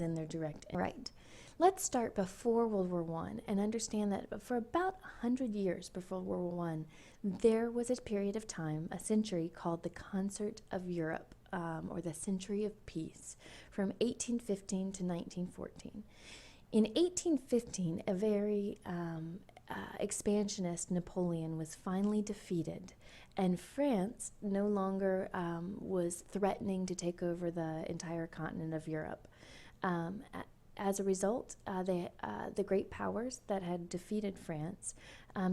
in their direct right. Let's start before World War I and understand that for about 100 years before World War I, there was a period of time, a century, called the Concert of Europe, or the Century of Peace, from 1815 to 1914. In 1815, a very expansionist Napoleon was finally defeated, and France no longer was threatening to take over the entire continent of Europe. As a result, the great powers that had defeated France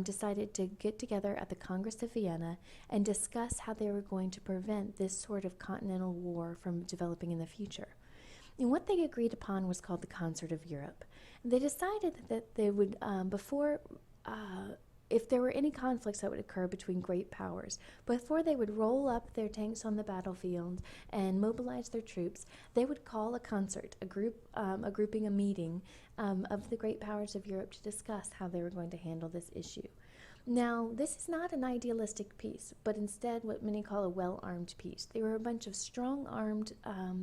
decided to get together at the Congress of Vienna and discuss how they were going to prevent this sort of continental war from developing in the future. And what they agreed upon was called the Concert of Europe. They decided that they would, if there were any conflicts that would occur between great powers, before they would roll up their tanks on the battlefield and mobilize their troops, they would call a concert, a meeting of the great powers of Europe to discuss how they were going to handle this issue. Now, this is not an idealistic peace, but instead what many call a well-armed peace. They were a bunch of strong-armed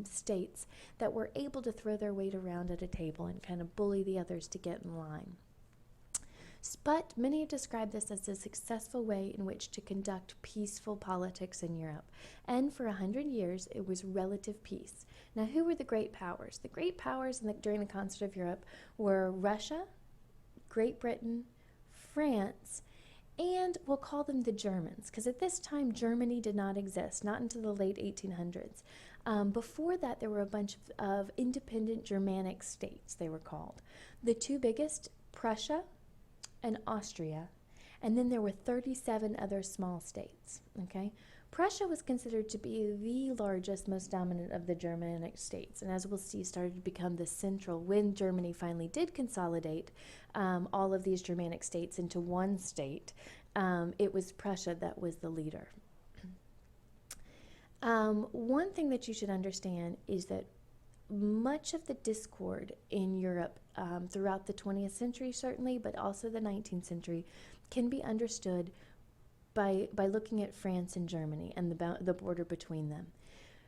states that were able to throw their weight around at a table and kind of bully the others to get in line. But many have described this as a successful way in which to conduct peaceful politics in Europe. And for 100 years, it was relative peace. Now, who were the great powers? The great powers during the Concert of Europe were Russia, Great Britain, France, and we'll call them the Germans, because at this time, Germany did not exist, not until the late 1800s. Before that, there were a bunch of independent Germanic states, they were called. The two biggest, Prussia and Austria, and then there were 37 other small states, okay? Prussia was considered to be the largest, most dominant of the Germanic states, and as we'll see, started to become the central, when Germany finally did consolidate all of these Germanic states into one state, it was Prussia that was the leader. One thing that you should understand is that much of the discord in Europe throughout the 20th century, certainly, but also the 19th century, can be understood by looking at France and Germany and the border between them.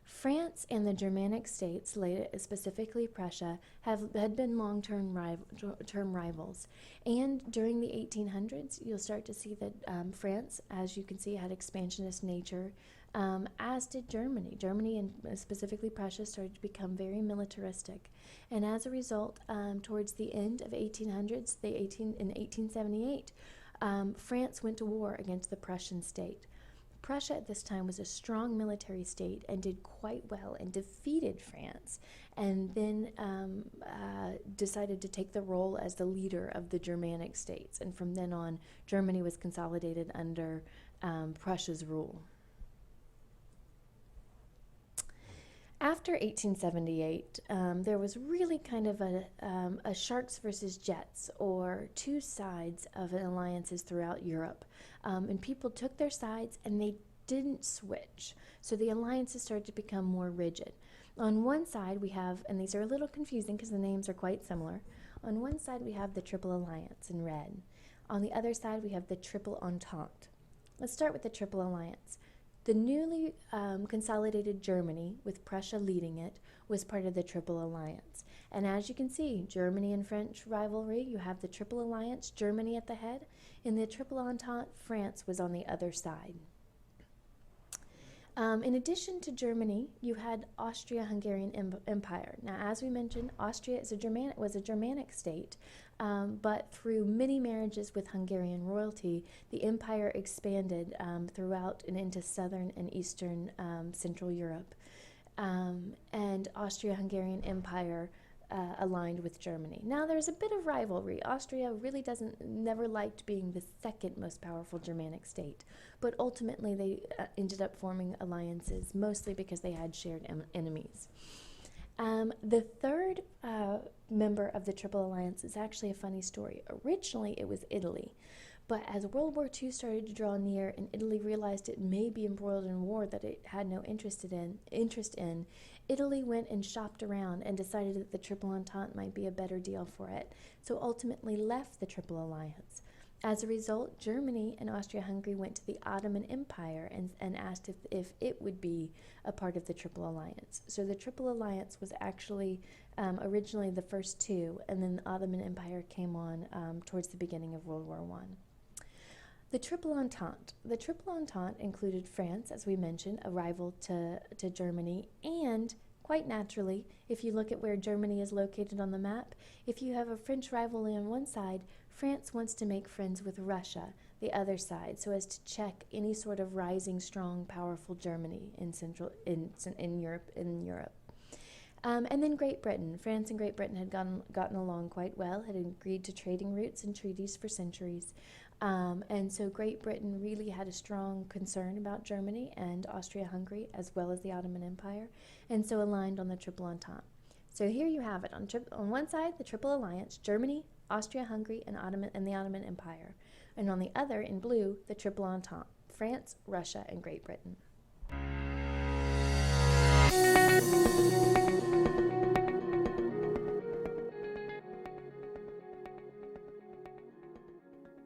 France and the Germanic states, specifically Prussia, had been long-term rivals. And during the 1800s, you'll start to see that France, as you can see, had expansionist nature, as did Germany. Germany, and specifically Prussia, started to become very militaristic. And as a result, towards the end of 1800s, in 1878, France went to war against the Prussian state. Prussia at this time was a strong military state and did quite well and defeated France, and then decided to take the role as the leader of the Germanic states. And from then on, Germany was consolidated under Prussia's rule. After 1878, there was really kind of a sharks versus jets, or two sides of alliances throughout Europe. And people took their sides and they didn't switch. So the alliances started to become more rigid. On one side we have, and these are a little confusing because the names are quite similar, on one side we have the Triple Alliance in red. On the other side we have the Triple Entente. Let's start with the Triple Alliance. The newly consolidated Germany, with Prussia leading it, was part of the Triple Alliance. And as you can see, Germany and French rivalry, you have the Triple Alliance, Germany at the head. In the Triple Entente, France was on the other side. In addition to Germany, you had Austria-Hungarian Empire. Now, as we mentioned, Austria was a Germanic state, but through many marriages with Hungarian royalty, the empire expanded throughout and into southern and eastern Central Europe. And Austria-Hungarian Empire aligned with Germany. Now, there's a bit of rivalry. Austria really never liked being the second most powerful Germanic state, but ultimately they ended up forming alliances, mostly because they had shared enemies. The third member of the Triple Alliance is actually a funny story. Originally, it was Italy. But as World War II started to draw near and Italy realized it may be embroiled in war that it had no interest in, Italy went and shopped around and decided that the Triple Entente might be a better deal for it, so ultimately left the Triple Alliance. As a result, Germany and Austria-Hungary went to the Ottoman Empire and asked if it would be a part of the Triple Alliance. So the Triple Alliance was actually originally the first two, and then the Ottoman Empire came on towards the beginning of World War I. The Triple Entente. The Triple Entente included France, as we mentioned, a rival to Germany, and quite naturally, if you look at where Germany is located on the map, if you have a French rivalry on one side, France wants to make friends with Russia, the other side, so as to check any sort of rising, strong, powerful Germany in Europe. And then Great Britain. France and Great Britain had gotten along quite well, had agreed to trading routes and treaties for centuries. And so Great Britain really had a strong concern about Germany and Austria-Hungary, as well as the Ottoman Empire, and so aligned on the Triple Entente. So here you have it. On one side, the Triple Alliance, Germany, Austria-Hungary, and the Ottoman Empire. And on the other, in blue, the Triple Entente, France, Russia, and Great Britain.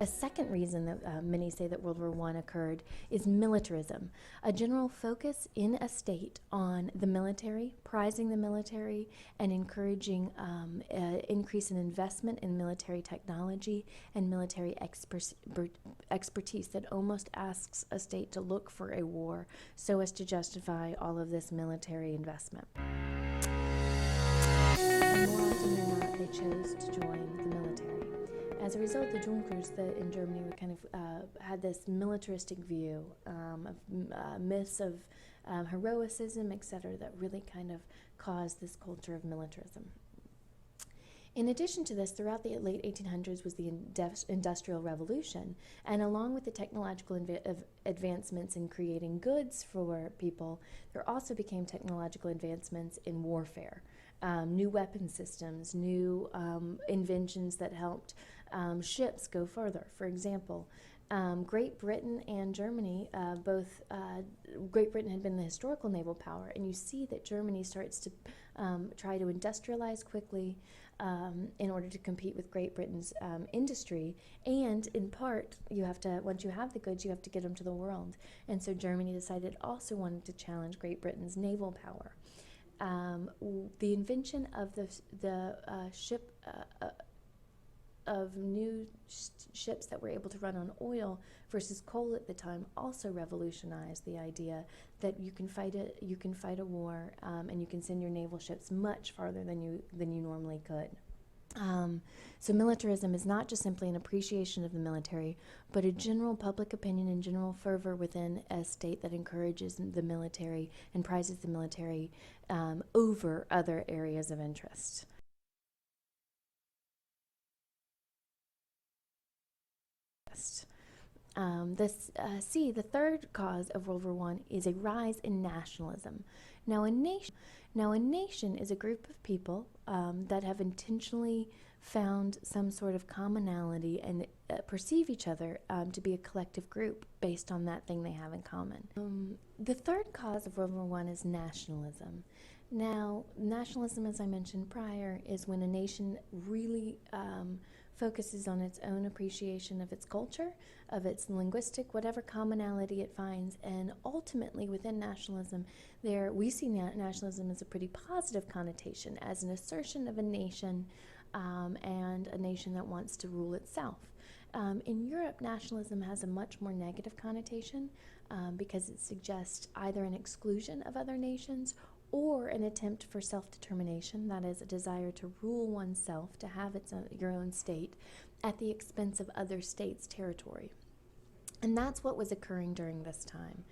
A second reason that many say that World War I occurred is militarism, a general focus in a state on the military, prizing the military, and encouraging increase in investment in military technology and military expertise that almost asks a state to look for a war so as to justify all of this military investment. And more often than not, they chose to join the military. As a result, the Junkers in Germany were kind of had this militaristic view of myths of heroicism, etc., that really kind of caused this culture of militarism. In addition to this, throughout the late 1800s was the Industrial Revolution, and along with the technological advancements in creating goods for people, there also became technological advancements in warfare. New weapon systems, new inventions that helped ships go further. For example, Great Britain and Germany, Great Britain had been the historical naval power, and you see that Germany starts to try to industrialize quickly in order to compete with Great Britain's industry, and in part, once you have the goods, you have to get them to the world. And so Germany decided also wanted to challenge Great Britain's naval power. The invention of the ship of new ships that were able to run on oil versus coal at the time also revolutionized the idea that you can fight a war and you can send your naval ships much farther than you normally could. So militarism is not just simply an appreciation of the military, but a general public opinion and general fervor within a state that encourages the military and prizes the military over other areas of interest. The third cause of World War I is a rise in nationalism. Now a nation is a group of people that have intentionally found some sort of commonality and perceive each other to be a collective group based on that thing they have in common. The third cause of World War I is nationalism. Now, nationalism, as I mentioned prior, is when a nation really focuses on its own appreciation of its culture, of its linguistic, whatever commonality it finds, and ultimately within nationalism, we see nationalism as a pretty positive connotation, as an assertion of a nation and a nation that wants to rule itself. In Europe, nationalism has a much more negative connotation because it suggests either an exclusion of other nations or an attempt for self-determination, that is, a desire to rule oneself, to have your own state, at the expense of other states' territory. And that's what was occurring during this time.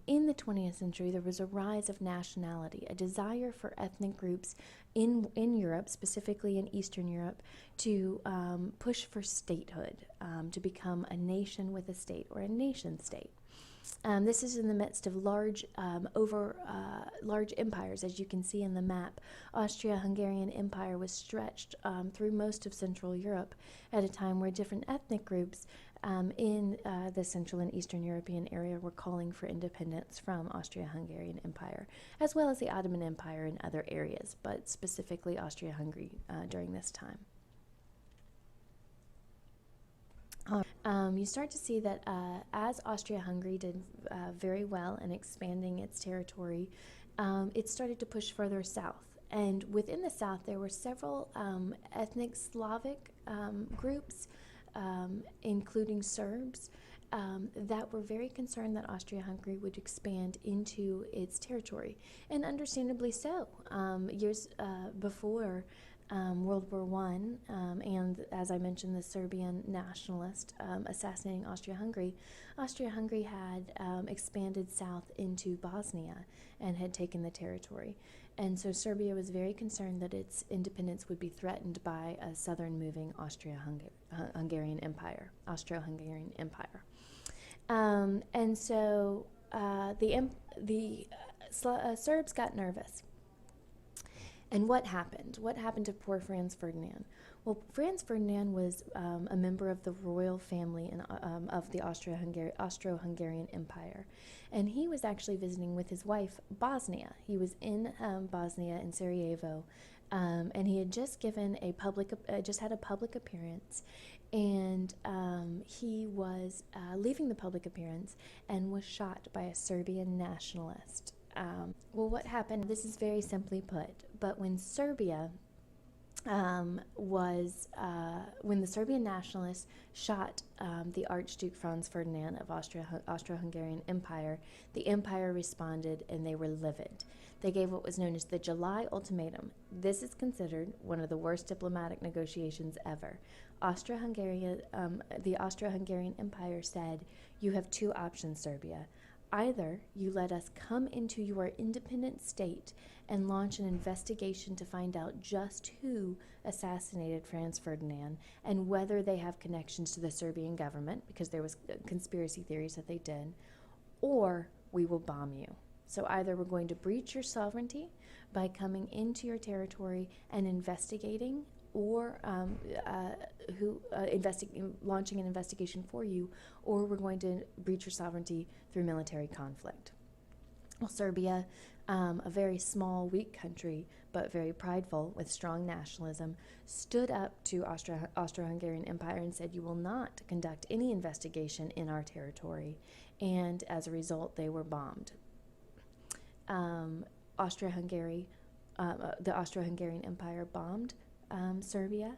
In the 20th century, there was a rise of nationality, a desire for ethnic groups in Europe, specifically in Eastern Europe, to push for statehood, to become a nation with a state, or a nation-state. This is in the midst of large empires, as you can see in the map. Austria-Hungarian Empire was stretched through most of Central Europe at a time where different ethnic groups in the Central and Eastern European area were calling for independence from Austria-Hungarian Empire, as well as the Ottoman Empire in other areas, but specifically Austria-Hungary during this time. You start to see that as Austria-Hungary did very well in expanding its territory, it started to push further south. And within the south, there were several ethnic Slavic groups, including Serbs, that were very concerned that Austria-Hungary would expand into its territory, and understandably so. Years before World War I, and as I mentioned, the Serbian nationalist assassinating Austria-Hungary, Austria-Hungary had expanded south into Bosnia and had taken the territory. And so Serbia was very concerned that its independence would be threatened by a southern moving Austro-Hungarian Empire. And so the Serbs got nervous. And what happened? What happened to poor Franz Ferdinand? Well, Franz Ferdinand was a member of the royal family of the Austro-Hungarian Empire. And he was actually visiting with his wife Bosnia. He was in Bosnia, in Sarajevo, and he had just given just had a public appearance. And he was leaving the public appearance and was shot by a Serbian nationalist. Well, what happened? This is very simply put, but when Serbia when the Serbian nationalists shot the Archduke Franz Ferdinand of Austro-Hungarian Empire, the empire responded, and they were livid. They gave what was known as the July Ultimatum. This is considered one of the worst diplomatic negotiations ever. The Austro-Hungarian Empire said, "You have two options, Serbia. Either you let us come into your independent state and launch an investigation to find out just who assassinated Franz Ferdinand and whether they have connections to the Serbian government," because there was conspiracy theories that they did, "or we will bomb you. So either we're going to breach your sovereignty by coming into your territory and investigating, or launching an investigation for you, or we're going to breach your sovereignty through military conflict." Well, Serbia, a very small, weak country, but very prideful with strong nationalism, stood up to Austro-Hungarian Empire and said, "You will not conduct any investigation in our territory," and as a result, they were bombed. The Austro-Hungarian Empire bombed Serbia,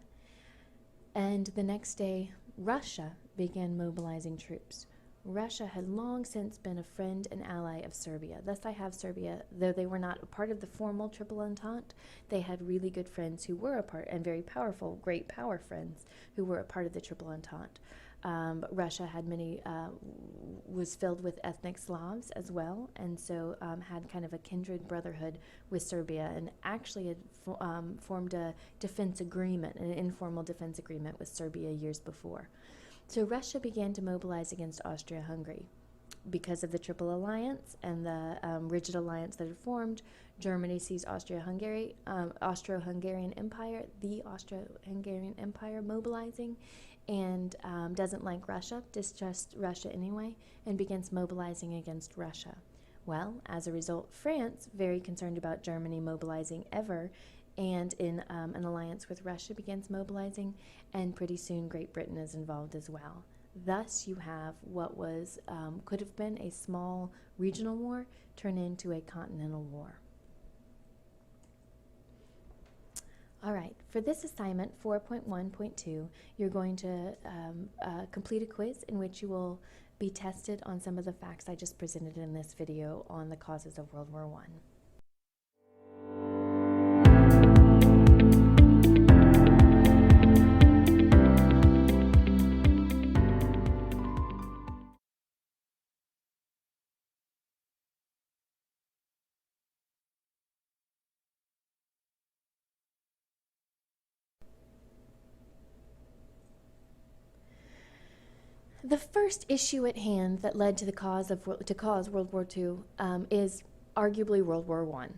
and the next day Russia began mobilizing troops. Russia had long since been a friend and ally of Serbia. Thus I have Serbia, though they were not a part of the formal Triple Entente, they had really good friends who were a part, and very powerful, great power friends who were a part of the Triple Entente. Russia had was filled with ethnic Slavs as well, and so had kind of a kindred brotherhood with Serbia, and actually had formed a defense agreement, an informal defense agreement with Serbia years before. So Russia began to mobilize against Austria-Hungary. Because of the Triple Alliance and the rigid alliance that had formed, Germany sees Austro-Hungarian Empire, the Austro-Hungarian Empire mobilizing, and doesn't like Russia, distrusts Russia anyway, and begins mobilizing against Russia. Well, as a result, France, very concerned about Germany mobilizing ever, and in an alliance with Russia, begins mobilizing, and pretty soon Great Britain is involved as well. Thus, you have what was could have been a small regional war turn into a continental war. All right, for this assignment, 4.1.2, you're going to complete a quiz in which you will be tested on some of the facts I just presented in this video on the causes of World War I. The first issue at hand that led to cause World War II is arguably World War I.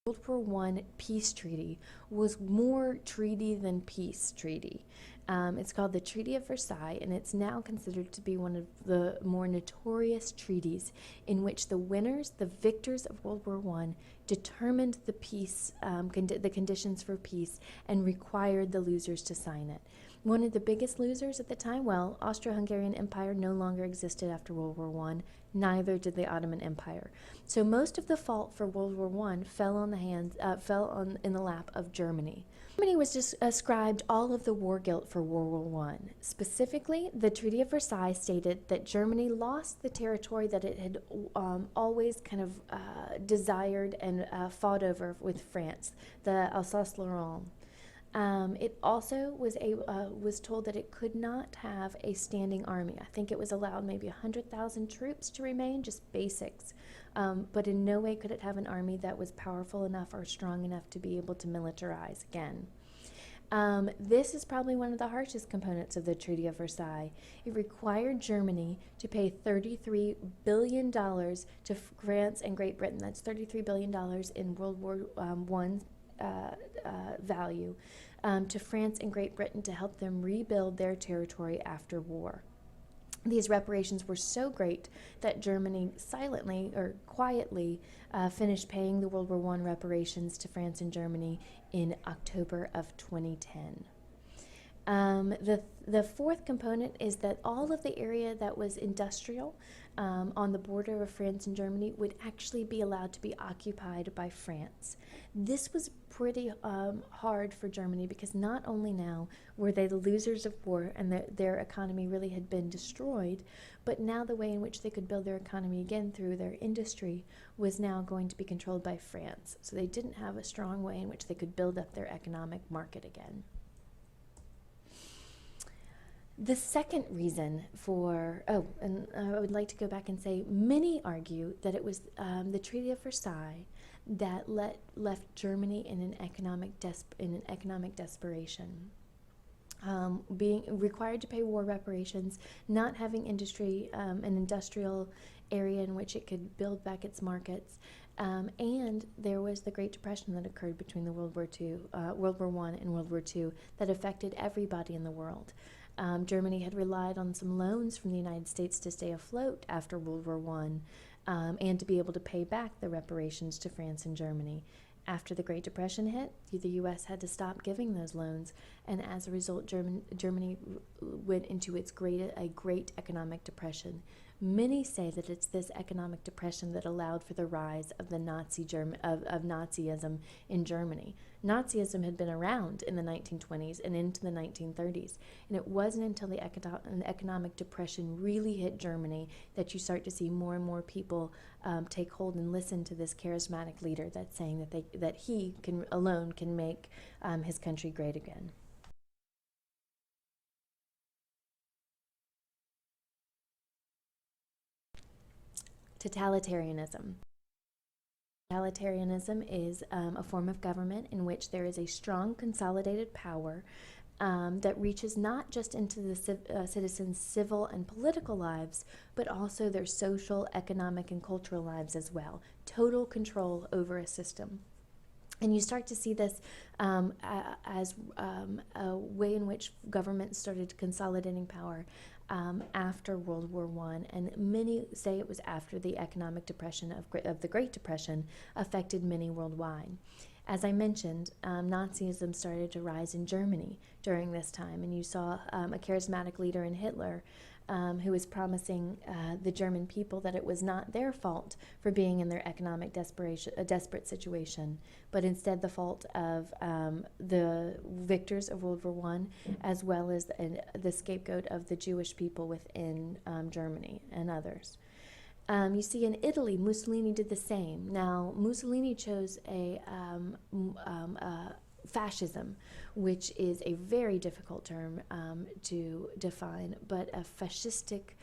World War One peace treaty was more treaty than peace treaty. It's called the Treaty of Versailles, and it's now considered to be one of the more notorious treaties in which the winners, the victors of World War One, determined the peace, the conditions for peace, and required the losers to sign it. One of the biggest losers at the time, well, Austria-Hungarian Empire no longer existed after World War One. Neither did the Ottoman Empire. So most of the fault for World War One fell in the lap of Germany. Germany was just ascribed all of the war guilt for World War One. Specifically, the Treaty of Versailles stated that Germany lost the territory that it had always kind of desired and fought over with France, the Alsace-Lorraine. It also was told that it could not have a standing army. I think it was allowed maybe 100,000 troops to remain, just basics. But in no way could it have an army that was powerful enough or strong enough to be able to militarize again. This is probably one of the harshest components of the Treaty of Versailles. It required Germany to pay $33 billion to France and Great Britain. That's $33 billion in World War One value to France and Great Britain to help them rebuild their territory after war. These reparations were so great that Germany silently or quietly finished paying the World War I reparations to France and Germany in October of 2010. The fourth component is that all of the area that was industrial on the border of France and Germany would actually be allowed to be occupied by France. This was pretty hard for Germany because not only now were they the losers of war and their economy really had been destroyed, but now the way in which they could build their economy again through their industry was now going to be controlled by France. So they didn't have a strong way in which they could build up their economic market again. The second reason for, and I would like to go back and say, many argue that it was the Treaty of Versailles that left Germany in an economic desperation. Being required to pay war reparations, not having industry, an industrial area in which it could build back its markets, and there was the Great Depression that occurred between the World War I and World War II that affected everybody in the world. Germany had relied on some loans from the United States to stay afloat after World War I and to be able to pay back the reparations to France and Germany. After the Great Depression hit, the U.S. had to stop giving those loans, and as a result, Germany went into a great economic depression. Many say that it's this economic depression that allowed for the rise of the Nazism in Germany. Nazism had been around in the 1920s and into the 1930s, and it wasn't until the economic depression really hit Germany that you start to see more and more people take hold and listen to this charismatic leader that's saying that he alone can make his country great again. Totalitarianism. Totalitarianism is a form of government in which there is a strong consolidated power that reaches not just into the citizens' civil and political lives, but also their social, economic, and cultural lives as well. Total control over a system. And you start to see this as a way in which government started consolidating power after World War I, and many say it was after the economic depression of the Great Depression affected many worldwide. As I mentioned, Nazism started to rise in Germany during this time, and you saw a charismatic leader in Hitler who was promising the German people that it was not their fault for being in their economic desperate situation, but instead the fault of the victors of World War I, as well as the scapegoat of the Jewish people within Germany and others. You see in Italy, Mussolini did the same. Now, Mussolini chose a fascism, which is a very difficult term to define, but a fascistic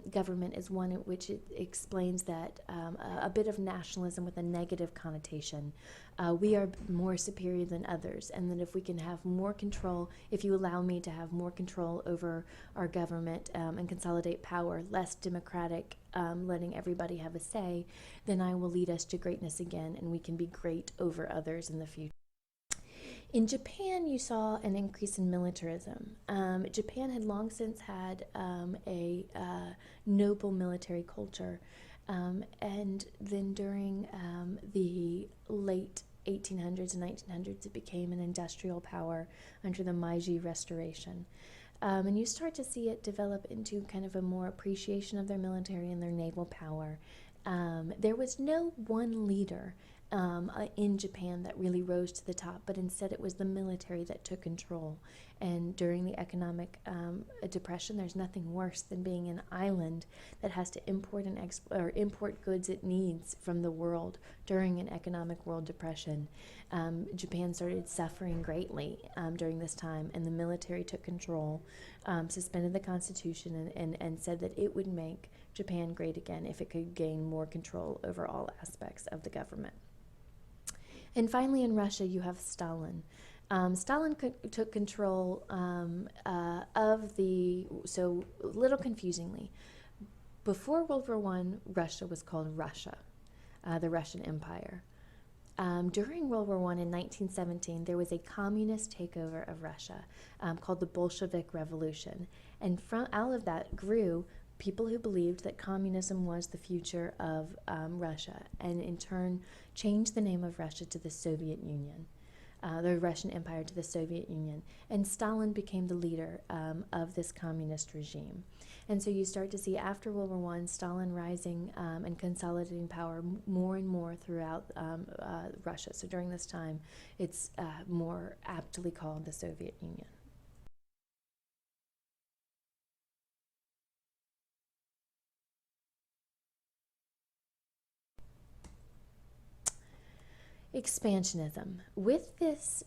government is one in which it explains that a bit of nationalism with a negative connotation. We are more superior than others, and that if we can have more control, if you allow me to have more control over our government and consolidate power, less democratic, letting everybody have a say, then I will lead us to greatness again, and we can be great over others in the future. In Japan, you saw an increase in militarism. Japan had long since had a noble military culture, and then during the late 1800s and 1900s, it became an industrial power under the Meiji Restoration. And you start to see it develop into kind of a more appreciation of their military and their naval power. There was no one leader in Japan that really rose to the top, but instead it was the military that took control. And during the economic depression, there's nothing worse than being an island that has to import and import goods it needs from the world during an economic world depression. Japan started suffering greatly during this time, and the military took control, suspended the constitution, and said that it would make Japan great again if it could gain more control over all aspects of the government. And finally, in Russia, you have Stalin. Stalin took control of so a little confusingly, before World War I, Russia was called Russia, the Russian Empire. During World War I in 1917, there was a communist takeover of Russia called the Bolshevik Revolution. And out of that grew people who believed that communism was the future of Russia, and in turn changed the name of Russia to the Soviet Union, the Russian Empire to the Soviet Union. And Stalin became the leader of this communist regime. And so you start to see after World War I, Stalin rising and consolidating power more and more throughout Russia. So during this time, it's more aptly called the Soviet Union. Expansionism. With this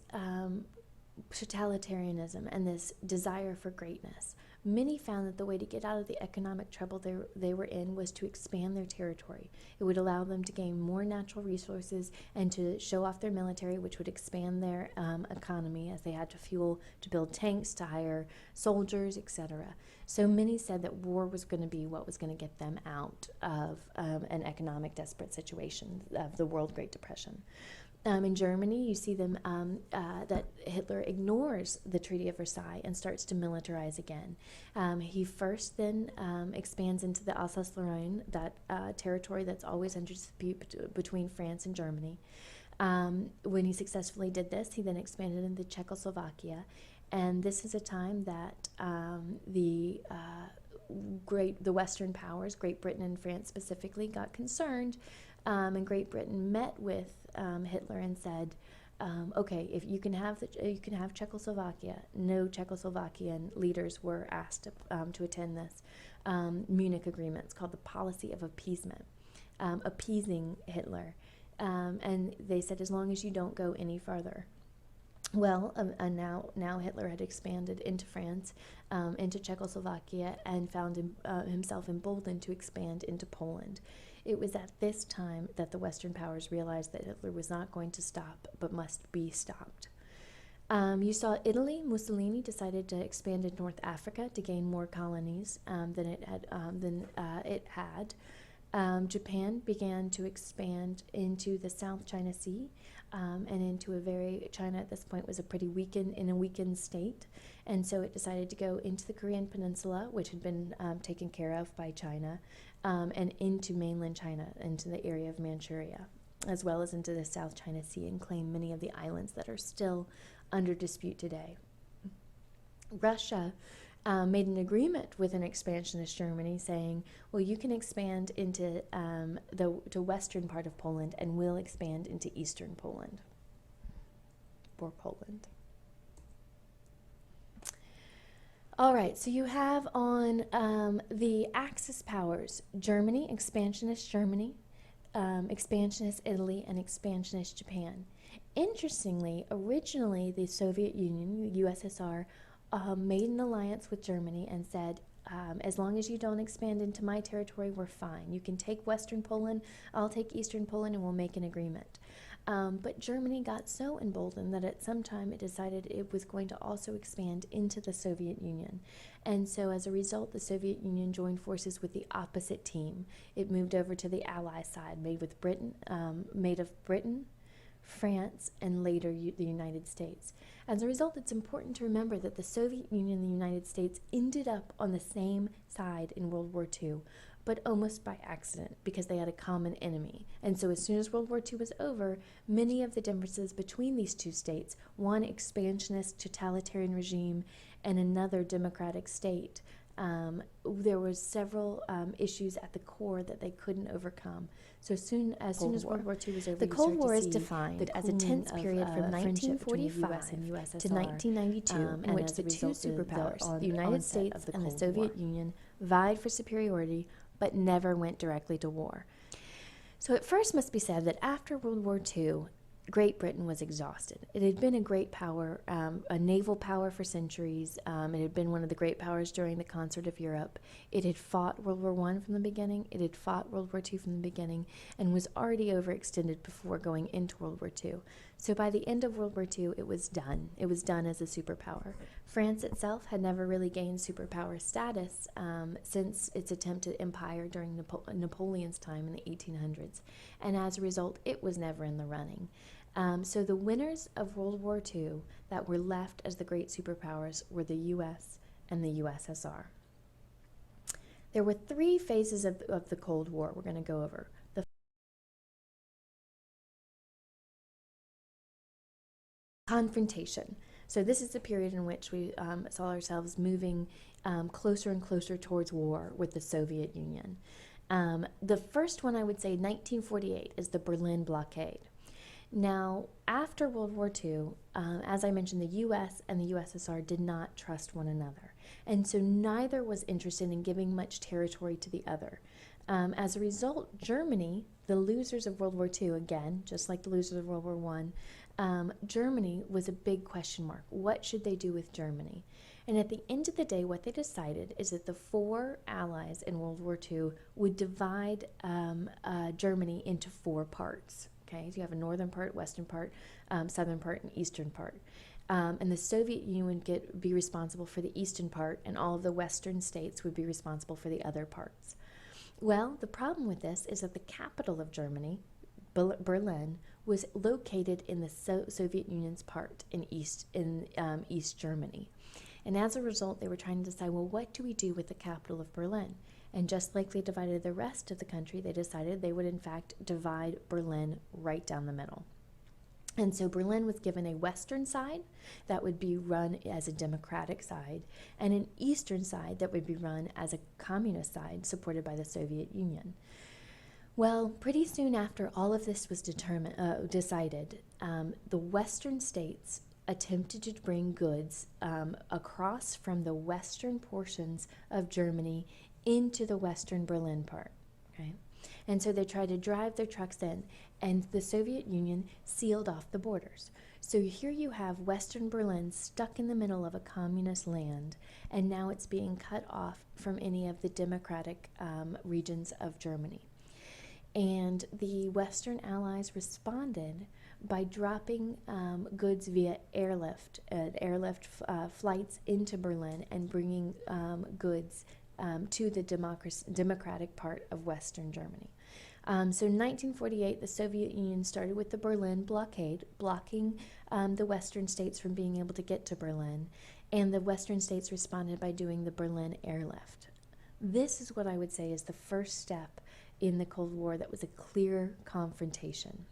totalitarianism and this desire for greatness, many found that the way to get out of the economic trouble they were in was to expand their territory. It would allow them to gain more natural resources and to show off their military, which would expand their economy, as they had to fuel to build tanks, to hire soldiers, etc. So many said that war was going to be what was going to get them out of an economic desperate situation of the World Great Depression. In Germany, you see them that Hitler ignores the Treaty of Versailles and starts to militarize again. He first then expands into the Alsace-Lorraine, that territory that's always under dispute between France and Germany. When he successfully did this, he then expanded into Czechoslovakia, and this is a time that the Western powers, Great Britain and France specifically, got concerned, and Great Britain met with Hitler and said, okay, if you can have Czechoslovakia. No Czechoslovakian leaders were asked to attend this Munich agreement. It's called the policy of appeasement, appeasing Hitler, and they said, as long as you don't go any farther. Well, now Hitler had expanded into France, into Czechoslovakia, and found himself emboldened to expand into Poland. It was at this time that the Western powers realized that Hitler was not going to stop, but must be stopped. You saw Italy. Mussolini decided to expand in North Africa to gain more colonies than it had. Japan began to expand into the South China Sea, and into China at this point was a pretty weakened state, and so it decided to go into the Korean Peninsula, which had been taken care of by China, and into mainland China, into the area of Manchuria, as well as into the South China Sea, and claim many of the islands that are still under dispute today. Russia made an agreement with an expansionist Germany, saying, well, you can expand into the western part of Poland, and we'll expand into eastern Poland, or Poland. All right, so you have on the Axis powers, Germany, expansionist Italy, and expansionist Japan. Interestingly, originally the Soviet Union, USSR, made an alliance with Germany and said, As long as you don't expand into my territory, we're fine. You can take Western Poland, I'll take Eastern Poland, and we'll make an agreement. But Germany got so emboldened that at some time it decided it was going to also expand into the Soviet Union. And so as a result, the Soviet Union joined forces with the opposite team. It moved over to the Ally side, made of Britain, France, and later the United States. As a result, it's important to remember that the Soviet Union and the United States ended up on the same side in World War II, but almost by accident because they had a common enemy. And so as soon as World War II was over, many of the differences between these two states, one expansionist totalitarian regime and another democratic state, there were several issues at the core that they couldn't overcome. So as soon as World War II was over, the Cold War is defined as a tense period from 1945 to 1992, in which the two superpowers, the United States and the Soviet Union, vied for superiority, but never went directly to war. So it first must be said that after World War II, Great Britain was exhausted. It had been a great power, a naval power for centuries. It had been one of the great powers during the Concert of Europe. It had fought World War I from the beginning. It had fought World War II from the beginning and was already overextended before going into World War II. So by the end of World War II, it was done. It was done as a superpower. France itself had never really gained superpower status since its attempted empire during Napoleon's time in the 1800s. And as a result, it was never in the running. So the winners of World War II that were left as the great superpowers were the U.S. and the USSR. There were three phases of the Cold War we're going to go over. The confrontation. So this is the period in which we saw ourselves moving closer and closer towards war with the Soviet Union. The first one, I would say, 1948, is the Berlin Blockade. Now, after World War II, as I mentioned, the U.S. and the USSR did not trust one another, and so neither was interested in giving much territory to the other. As a result, Germany, the losers of World War II, again, just like the losers of World War I, Germany was a big question mark. What should they do with Germany? And at the end of the day, what they decided is that the four allies in World War II would divide Germany into four parts. Okay, so you have a northern part, western part, southern part, and eastern part. And the Soviet Union would be responsible for the eastern part, and all of the western states would be responsible for the other parts. Well, the problem with this is that the capital of Germany, Berlin, was located in the Soviet Union's part in East Germany. And as a result, they were trying to decide, well, what do we do with the capital of Berlin? And just like they divided the rest of the country, they decided they would, in fact, divide Berlin right down the middle. And so Berlin was given a western side that would be run as a democratic side, and an eastern side that would be run as a communist side supported by the Soviet Union. Well, pretty soon after all of this was decided, the western states attempted to bring goods across from the western portions of Germany into the western Berlin part, okay? And so they tried to drive their trucks in, and the Soviet Union sealed off the borders. So here you have western Berlin stuck in the middle of a communist land, and now it's being cut off from any of the democratic regions of Germany. And the Western Allies responded by dropping goods via airlift flights into Berlin and bringing goods to the democratic part of Western Germany. So in 1948, the Soviet Union started with the Berlin Blockade, blocking the Western states from being able to get to Berlin, and the Western states responded by doing the Berlin airlift. This is what I would say is the first step in the Cold War that was a clear confrontation.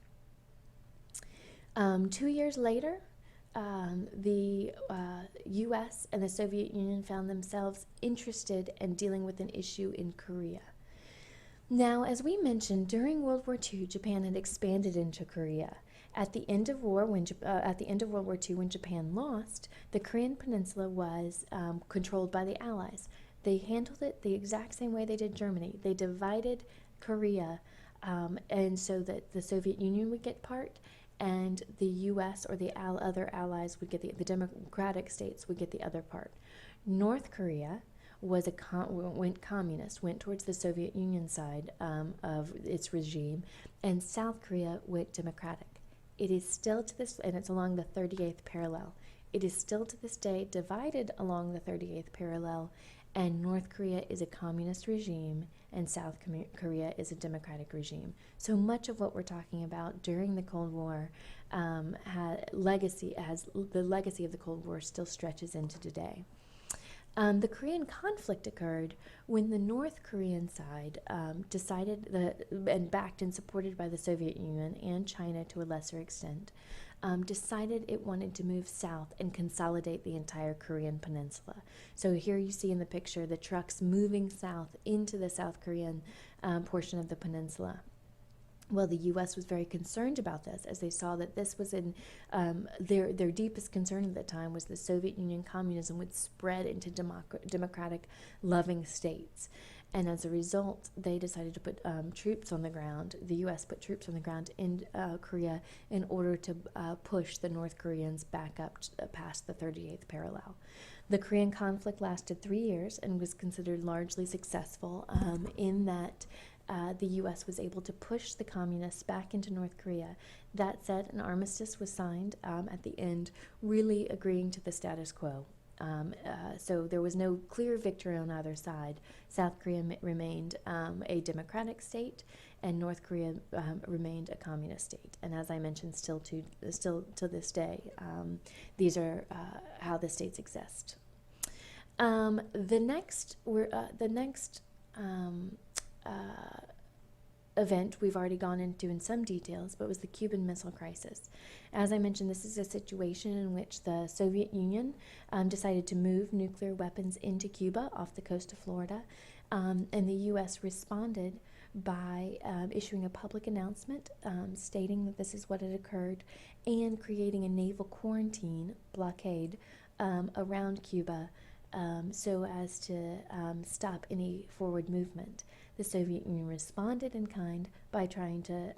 2 years later, the U.S. and the Soviet Union found themselves interested in dealing with an issue in Korea. Now, as we mentioned, during World War II, Japan had expanded into Korea. At the end of World War II, when Japan lost, the Korean Peninsula was controlled by the Allies. They handled it the exact same way they did Germany. They divided Korea, and so that the Soviet Union would get part, and the U.S. or the other allies would get the democratic states would get the other part. North Korea was went communist, went towards the Soviet Union side of its regime, and South Korea went democratic. It is still to this, and it's along the 38th parallel. It is still to this day divided along the 38th parallel, and North Korea is a communist regime, and South Korea is a democratic regime. So much of what we're talking about during the Cold War, the legacy of the Cold War still stretches into today. The Korean conflict occurred when the North Korean side decided, and backed and supported by the Soviet Union and China to a lesser extent, decided it wanted to move south and consolidate the entire Korean peninsula. So here you see in the picture the trucks moving south into the South Korean portion of the peninsula. Well, the U.S. was very concerned about this, as they saw that this was in their deepest concern at the time was the Soviet Union communism would spread into democratic, loving states. And as a result, they decided to put troops on the ground. The U.S. put troops on the ground in Korea in order to push the North Koreans back up past the 38th parallel. The Korean conflict lasted 3 years and was considered largely successful in that the U.S. was able to push the communists back into North Korea. That said, an armistice was signed at the end, really agreeing to the status quo. So there was no clear victory on either side. South Korea remained a democratic state, and North Korea remained a communist state. And as I mentioned, still to this day, these are how the states exist. The next event we've already gone into in some details, but was the Cuban Missile Crisis. As I mentioned, this is a situation in which the Soviet Union decided to move nuclear weapons into Cuba off the coast of Florida, and the U.S. responded by issuing a public announcement stating that this is what had occurred and creating a naval quarantine blockade around Cuba so as to stop any forward movement. The Soviet Union responded in kind by trying to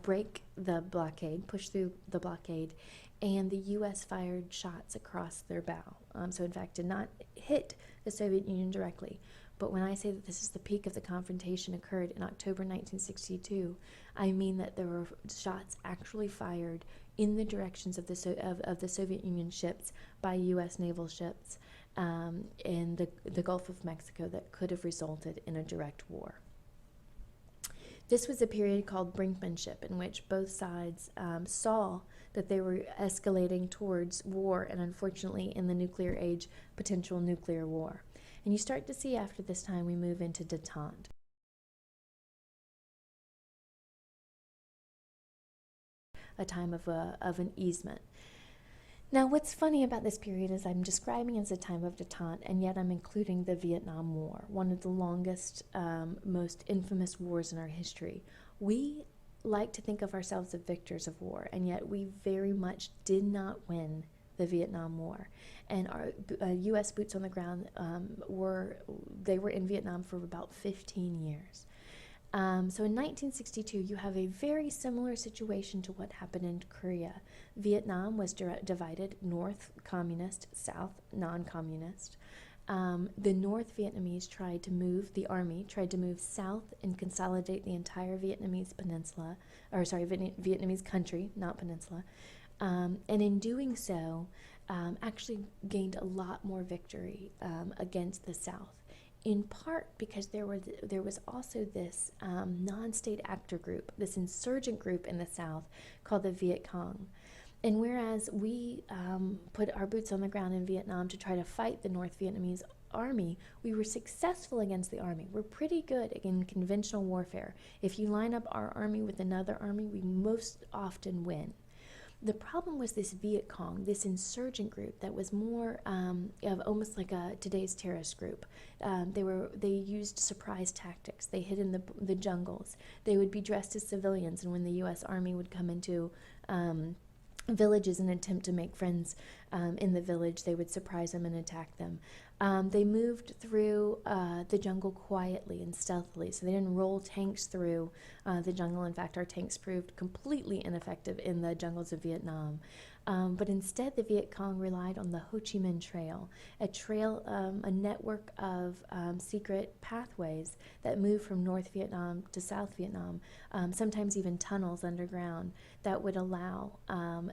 break the blockade, push through the blockade, and the U.S. fired shots across their bow. So in fact did not hit the Soviet Union directly. But when I say that this is the peak of the confrontation occurred in October 1962, I mean that there were shots actually fired in the directions of the Soviet Union ships by U.S. naval ships in the Gulf of Mexico that could have resulted in a direct war. This was a period called brinkmanship, in which both sides saw that they were escalating towards war, and unfortunately in the nuclear age, potential nuclear war. And you start to see after this time we move into détente. A time of an easement. Now, what's funny about this period is I'm describing it as a time of détente, and yet I'm including the Vietnam War, one of the longest, most infamous wars in our history. We like to think of ourselves as victors of war, and yet we very much did not win the Vietnam War. And our U.S. boots on the ground were in Vietnam for about 15 years. So in 1962, you have a very similar situation to what happened in Korea. Vietnam was divided, North communist, South non-communist. The North Vietnamese tried to move south and consolidate the entire Vietnamese peninsula, Vietnamese country, not peninsula. And in doing so, actually gained a lot more victory against the South. In part because there was also this non-state actor group, this insurgent group in the South called the Viet Cong. And whereas we put our boots on the ground in Vietnam to try to fight the North Vietnamese army, we were successful against the army. We're pretty good in conventional warfare. If you line up our army with another army, we most often win. The problem was this Viet Cong, this insurgent group that was more of almost like today's terrorist group. They used surprise tactics. They hid in the jungles. They would be dressed as civilians, and when the U.S. Army would come into villages and attempt to make friends in the village, they would surprise them and attack them. They moved through the jungle quietly and stealthily, so they didn't roll tanks through the jungle. In fact, our tanks proved completely ineffective in the jungles of Vietnam. But instead, the Viet Cong relied on the Ho Chi Minh Trail, a network of secret pathways that moved from North Vietnam to South Vietnam, sometimes even tunnels underground that would allow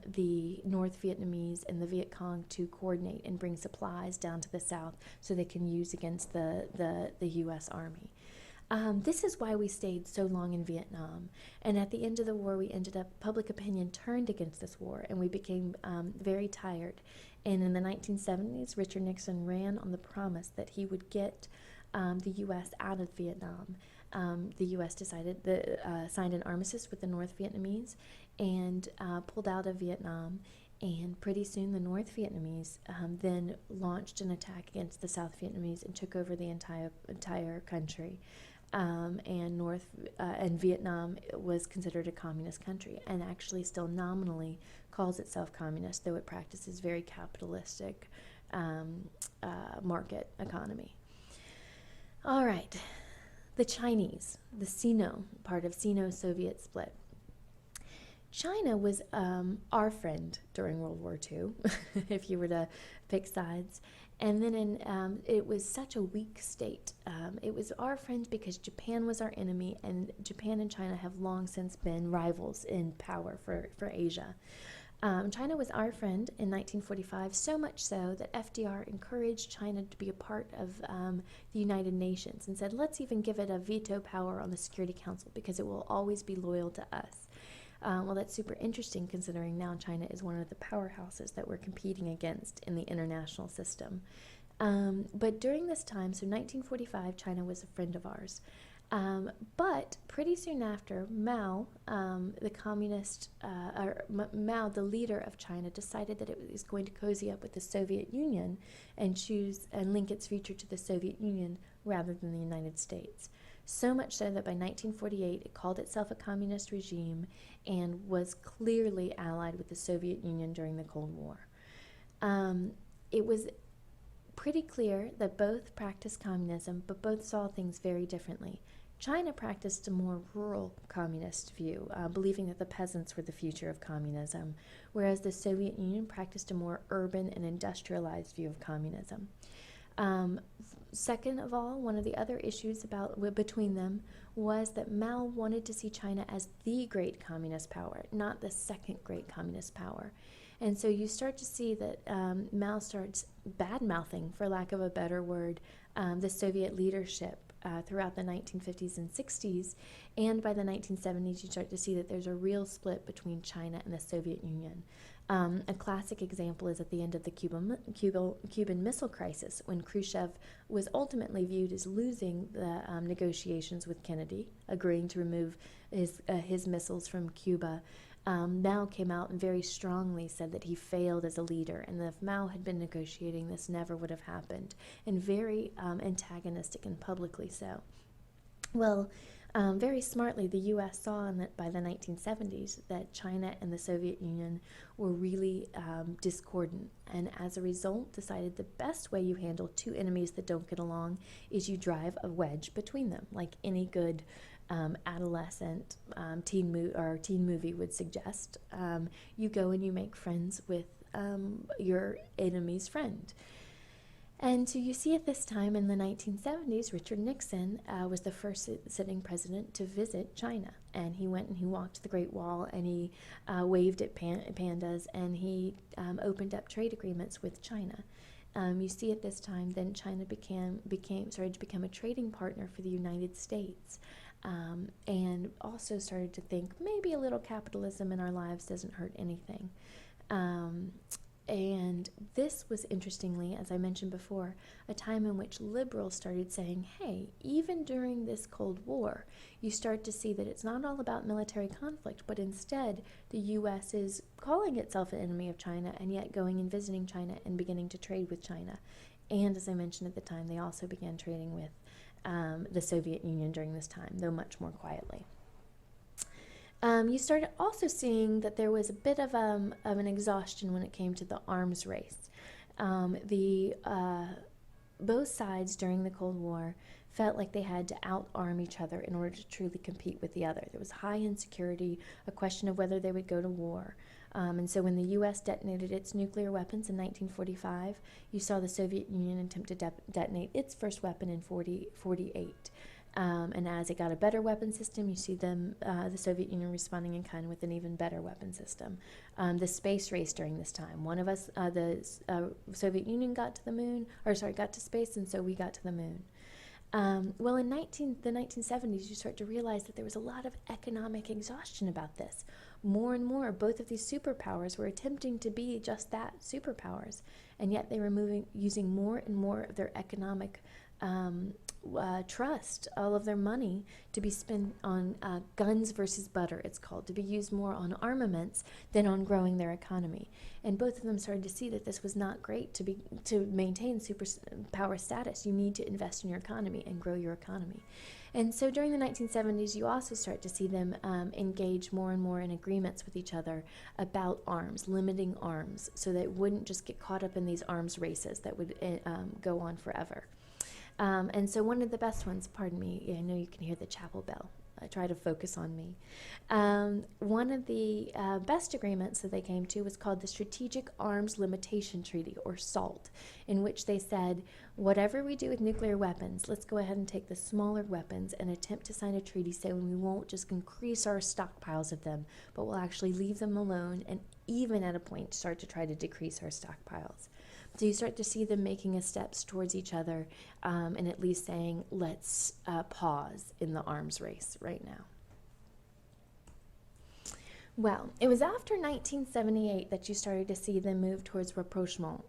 the North Vietnamese and the Viet Cong to coordinate and bring supplies down to the south so they can use against the U.S. Army. This is why we stayed so long in Vietnam. And at the end of the war, public opinion turned against this war, and we became very tired. And in the 1970s, Richard Nixon ran on the promise that he would get the U.S. out of Vietnam. The U.S. signed an armistice with the North Vietnamese and pulled out of Vietnam. And pretty soon the North Vietnamese then launched an attack against the South Vietnamese and took over the entire country. And Vietnam was considered a communist country, and actually still nominally calls itself communist, though it practices very capitalistic market economy. All right, the Chinese, the Sino part of Sino-Soviet split. China was our friend during World War II, if you were to pick sides. And then it was such a weak state. It was our friend because Japan was our enemy, and Japan and China have long since been rivals in power for Asia. China was our friend in 1945, so much so that FDR encouraged China to be a part of the United Nations and said, let's even give it a veto power on the Security Council because it will always be loyal to us. Well, that's super interesting considering now China is one of the powerhouses that we're competing against in the international system. But during this time, so 1945, China was a friend of ours. But pretty soon after, Mao, Mao, the leader of China, decided that it was going to cozy up with the Soviet Union and link its future to the Soviet Union rather than the United States. So much so that by 1948, it called itself a communist regime and was clearly allied with the Soviet Union during the Cold War. It was pretty clear that both practiced communism, but both saw things very differently. China practiced a more rural communist view, believing that the peasants were the future of communism, whereas the Soviet Union practiced a more urban and industrialized view of communism. Second of all, one of the other issues between them was that Mao wanted to see China as the great communist power, not the second great communist power. And so you start to see that Mao starts bad-mouthing, for lack of a better word, the Soviet leadership throughout the 1950s and 60s. And by the 1970s, you start to see that there's a real split between China and the Soviet Union. A classic example is at the end of the Cuban Missile Crisis, when Khrushchev was ultimately viewed as losing the negotiations with Kennedy, agreeing to remove his missiles from Cuba. Mao came out and very strongly said that he failed as a leader, and that if Mao had been negotiating, this never would have happened, and very antagonistic and publicly so. Well, very smartly, the U.S. saw by the 1970s that China and the Soviet Union were really discordant, and as a result decided the best way you handle two enemies that don't get along is you drive a wedge between them, like any good adolescent teen movie would suggest. You go and you make friends with your enemy's friend. And so you see at this time in the 1970s, Richard Nixon was the first sitting president to visit China. And he went and he walked the Great Wall, and he waved at pandas, and he opened up trade agreements with China. You see at this time, then China started to become a trading partner for the United States. And also started to think maybe a little capitalism in our lives doesn't hurt anything. And this was, interestingly, as I mentioned before, a time in which liberals started saying, hey, even during this Cold War, you start to see that it's not all about military conflict, but instead the U.S. is calling itself an enemy of China and yet going and visiting China and beginning to trade with China. And as I mentioned at the time, they also began trading with the Soviet Union during this time, though much more quietly. You started also seeing that there was a bit of an exhaustion when it came to the arms race. Both sides during the Cold War felt like they had to out-arm each other in order to truly compete with the other. There was high insecurity, a question of whether they would go to war. And so when the U.S. detonated its nuclear weapons in 1945, you saw the Soviet Union attempt to detonate its first weapon in 1948. And as it got a better weapon system, you see the Soviet Union responding in kind with an even better weapon system. The space race during this time, the Soviet Union got to space, and so we got to the moon. Well, in the 1970s, you start to realize that there was a lot of economic exhaustion about this. More and more, both of these superpowers were attempting to be just that, superpowers, and yet they were using more and more of their economic trust, all of their money, to be spent on guns versus butter, it's called, to be used more on armaments than on growing their economy. And both of them started to see that this was not great to maintain superpower status. You need to invest in your economy and grow your economy. And so during the 1970s, you also start to see them engage more and more in agreements with each other about arms, limiting arms, so that it wouldn't just get caught up in these arms races that would go on forever. And so one of the best ones, pardon me, I know you can hear the chapel bell. Try to focus on me. One of the best agreements that they came to was called the Strategic Arms Limitation Treaty, or SALT, in which they said, whatever we do with nuclear weapons, let's go ahead and take the smaller weapons and attempt to sign a treaty saying we won't just increase our stockpiles of them, but we'll actually leave them alone and even at a point start to try to decrease our stockpiles. So you start to see them making a steps towards each other and at least saying, let's pause in the arms race right now. Well, it was after 1978 that you started to see them move towards rapprochement.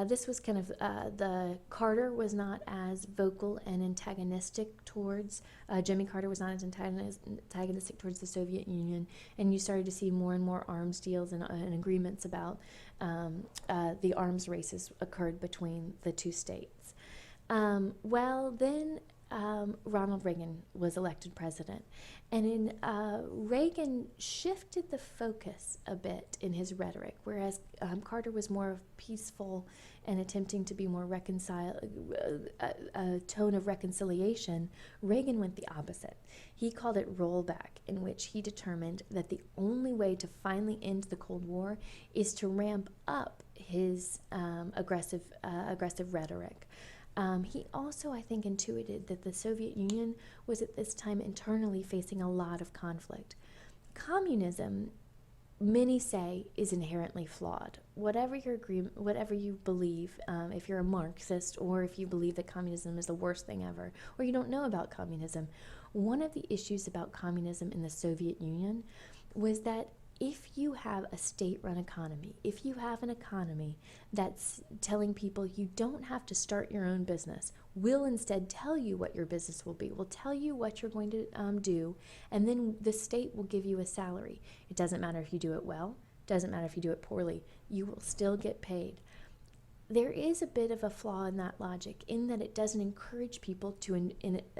This was kind of, the Carter was not as vocal and antagonistic towards, Jimmy Carter was not as antagonistic towards the Soviet Union, and you started to see more and more arms deals and agreements about the arms races occurred between the two states. Then Ronald Reagan was elected president, and Reagan shifted the focus a bit in his rhetoric, whereas Carter was more peaceful and attempting to be more a tone of reconciliation. Reagan went the opposite. He called it rollback, in which he determined that the only way to finally end the Cold War is to ramp up his aggressive rhetoric. He also, I think, intuited that the Soviet Union was at this time internally facing a lot of conflict. Communism, many say, is inherently flawed. Whatever you believe, if you're a Marxist or if you believe that communism is the worst thing ever, or you don't know about communism, one of the issues about communism in the Soviet Union was that if you have a state-run economy, if you have an economy that's telling people you don't have to start your own business, we'll instead tell you what your business will be, we'll tell you what you're going to do, and then the state will give you a salary. It doesn't matter if you do it well, doesn't matter if you do it poorly, you will still get paid. There is a bit of a flaw in that logic, in that it doesn't encourage people to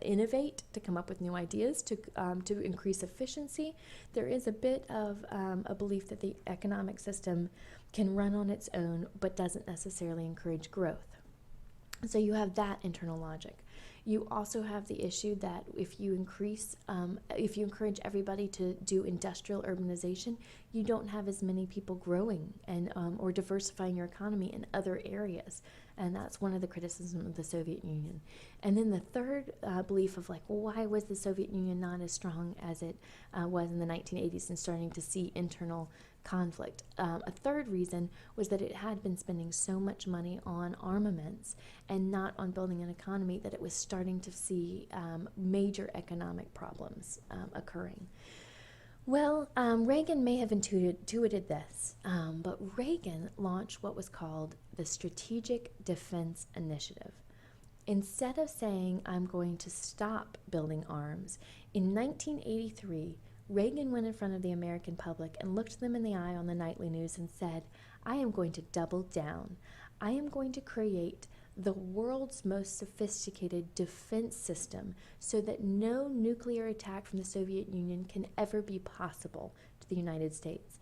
innovate, to come up with new ideas, to increase efficiency. There is a bit of a belief that the economic system can run on its own, but doesn't necessarily encourage growth. So you have that internal logic. You also have the issue that if you encourage everybody to do industrial urbanization, you don't have as many people growing and or diversifying your economy in other areas, and that's one of the criticisms of the Soviet Union. And then the third belief of why was the Soviet Union not as strong as it was in the 1980s and starting to see internal conflict. A third reason was that it had been spending so much money on armaments and not on building an economy that it was starting to see major economic problems occurring. Well, Reagan may have intuited this, but Reagan launched what was called the Strategic Defense Initiative. Instead of saying, I'm going to stop building arms, in 1983, Reagan went in front of the American public and looked them in the eye on the nightly news and said, I am going to double down. I am going to create the world's most sophisticated defense system so that no nuclear attack from the Soviet Union can ever be possible to the United States.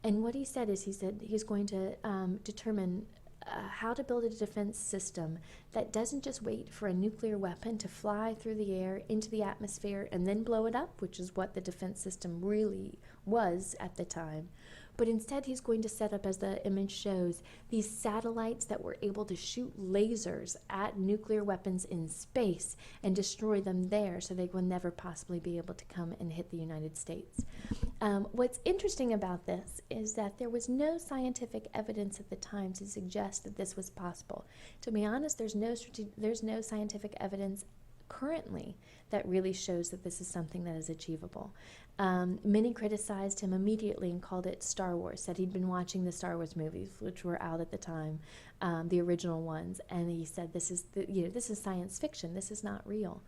And what he said is, he said he's going to determine how to build a defense system that doesn't just wait for a nuclear weapon to fly through the air into the atmosphere and then blow it up, which is what the defense system really was at the time. But instead, he's going to set up, as the image shows, these satellites that were able to shoot lasers at nuclear weapons in space and destroy them there, so they will never possibly be able to come and hit the United States. What's interesting about this is that there was no scientific evidence at the time to suggest that this was possible. To be honest, there's no scientific evidence currently that really shows that this is something that is achievable. Many criticized him immediately and called it Star Wars, said he'd been watching the Star Wars movies, which were out at the time, the original ones, and he said this is science fiction, this is not real.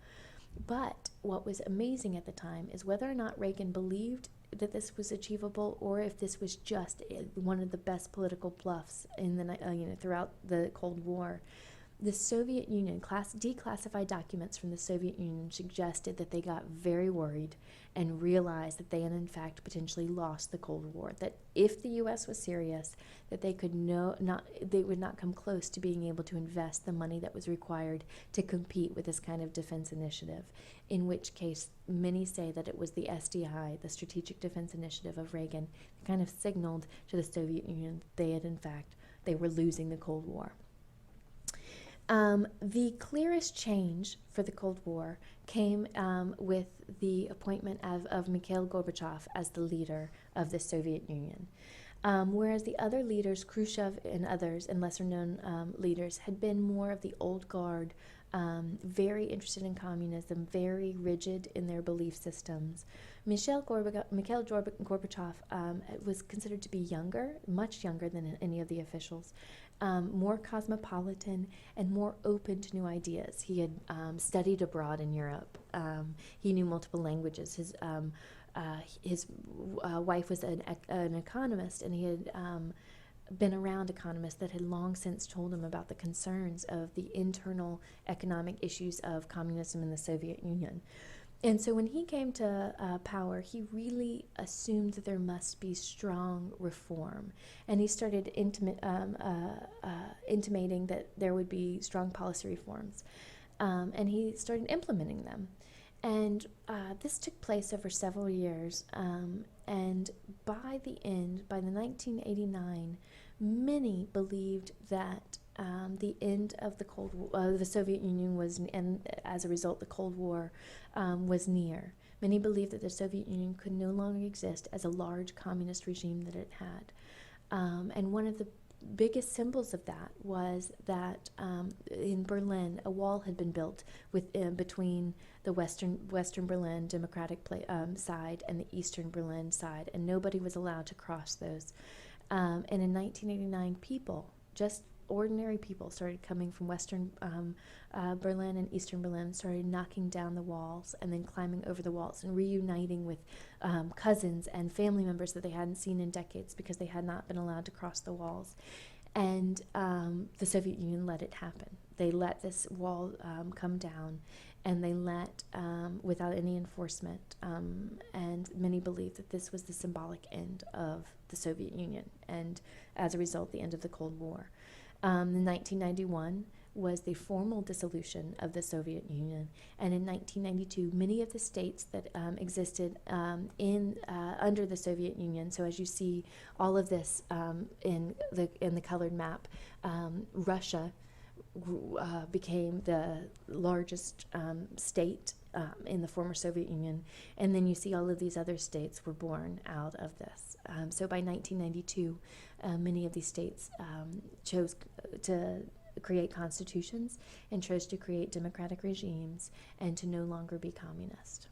But what was amazing at the time is whether or not Reagan believed that this was achievable, or if this was just one of the best political bluffs in the throughout the Cold War. The Soviet Union, declassified documents from the Soviet Union suggested that they got very worried and realized that they had in fact potentially lost the Cold War, that if the U.S. was serious, that they would not come close to being able to invest the money that was required to compete with this kind of defense initiative, in which case many say that it was the SDI, the Strategic Defense Initiative of Reagan, that kind of signaled to the Soviet Union that they were losing the Cold War. The clearest change for the Cold War came with the appointment of Mikhail Gorbachev as the leader of the Soviet Union. Whereas the other leaders, Khrushchev and others, and lesser-known leaders, had been more of the old guard, very interested in communism, very rigid in their belief systems. Mikhail Gorbachev was considered to be younger, much younger than any of the officials, more cosmopolitan and more open to new ideas. He had studied abroad in Europe. He knew multiple languages. His wife was an economist, and he had been around economists that had long since told him about the concerns of the internal economic issues of communism in the Soviet Union. And so when he came to power, he really assumed that there must be strong reform. And he started intimating that there would be strong policy reforms. And he started implementing them. And this took place over several years. And by the 1989, many believed that the end of the Soviet Union was, and as a result, the Cold War was near. Many believed that the Soviet Union could no longer exist as a large communist regime that it had. And one of the biggest symbols of that was that in Berlin, a wall had been built between the Western Berlin Democratic side and the Eastern Berlin side, and nobody was allowed to cross those. And in 1989, just ordinary people, started coming from Western Berlin and Eastern Berlin, started knocking down the walls and then climbing over the walls and reuniting with cousins and family members that they hadn't seen in decades because they had not been allowed to cross the walls. And the Soviet Union let it happen. They let this wall come down, and they let, without any enforcement, and many believe that this was the symbolic end of the Soviet Union, and as a result, the end of the Cold War. In 1991 was the formal dissolution of the Soviet Union, and in 1992, many of the states that existed under the Soviet Union. So as you see, all of this in the colored map, Russia became the largest state in the former Soviet Union, and then you see all of these other states were born out of this. So by 1992, many of these states chose to create constitutions and chose to create democratic regimes and to no longer be communist.